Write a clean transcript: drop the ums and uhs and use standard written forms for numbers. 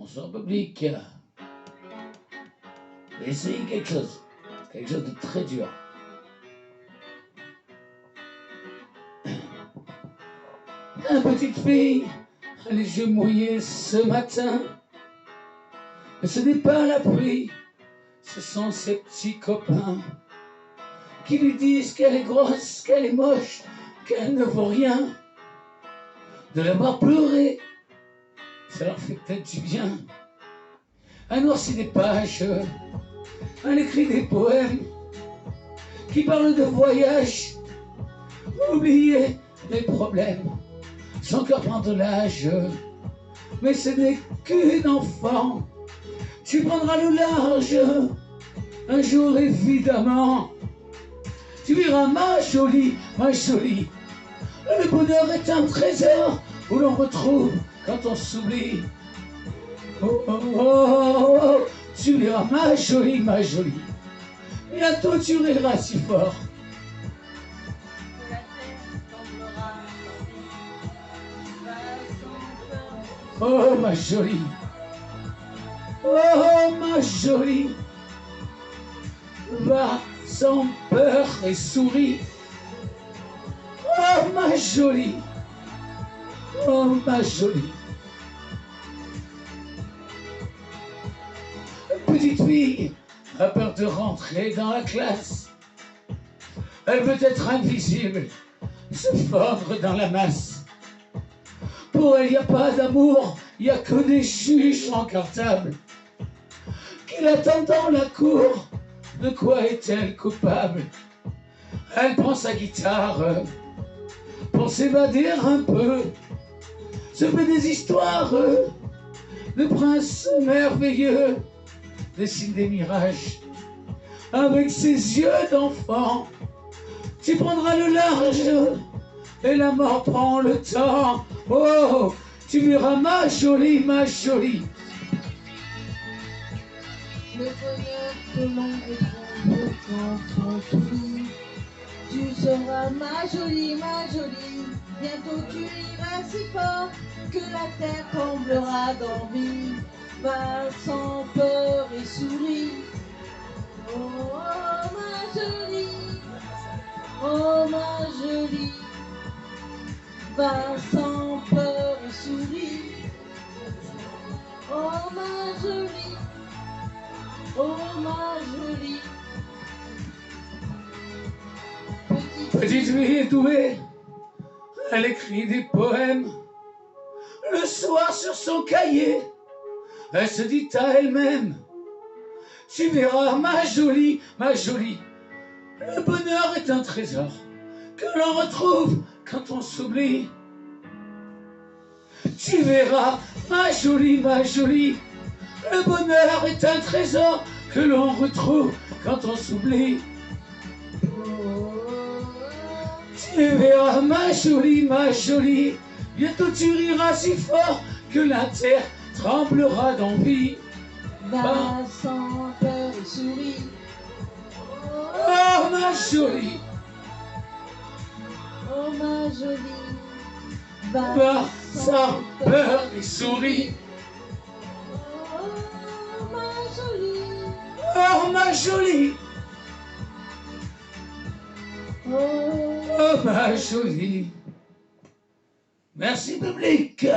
Bonsoir public. Essayez quelque chose de très dur. La petite fille a les yeux mouillés ce matin. Mais ce n'est pas la pluie, ce sont ses petits copains qui lui disent qu'elle est grosse, qu'elle est moche, qu'elle ne vaut rien. De la voir pleurer, ça leur fait peut-être du bien. Elle noircit des pages, elle écrit des poèmes qui parlent de voyage, oublier les problèmes. Son cœur prend de l'âge, mais ce n'est qu'une enfant. Tu prendras le large, un jour évidemment. Tu verras ma jolie, le bonheur est un trésor où l'on retrouve quand on s'oublie. Oh, oh, oh, oh, oh, tu verras ma jolie, bientôt tu riras si fort. Oh ma jolie, va sans peur et souris. Oh ma jolie, petite fille a peur de rentrer dans la classe. Elle veut être invisible, se fondre dans la masse. Pour elle, il n'y a pas d'amour, il n'y a que des juges en cartable qui l'attendent dans la cour. De quoi est-elle coupable? Elle prend sa guitare pour s'évader un peu, se fait des histoires de princes merveilleux, dessine des mirages avec ses yeux d'enfant. Tu prendras le large et la mort prend le temps. Oh, tu verras ma jolie. Le bonheur que l'on retrouve quand on s'oublie. Tu seras ma jolie, bientôt tu iras si fort que la terre tremblera d'envie. Va sans peur et souris. Oh ma jolie, va sans peur et souris. Oh ma jolie. Petite fille douée, elle écrit des poèmes. Le soir sur son cahier, elle se dit à elle-même: tu verras ma jolie, le bonheur est un trésor que l'on retrouve quand on s'oublie. Tu verras ma jolie, le bonheur est un trésor que l'on retrouve quand on s'oublie. Tu verras ma jolie, bientôt tu riras si fort que la terre tremblera d'envie. Va sans peur et souris. Oh ma jolie, va sans peur et souris. Oh ma jolie, oh ma jolie. Merci public.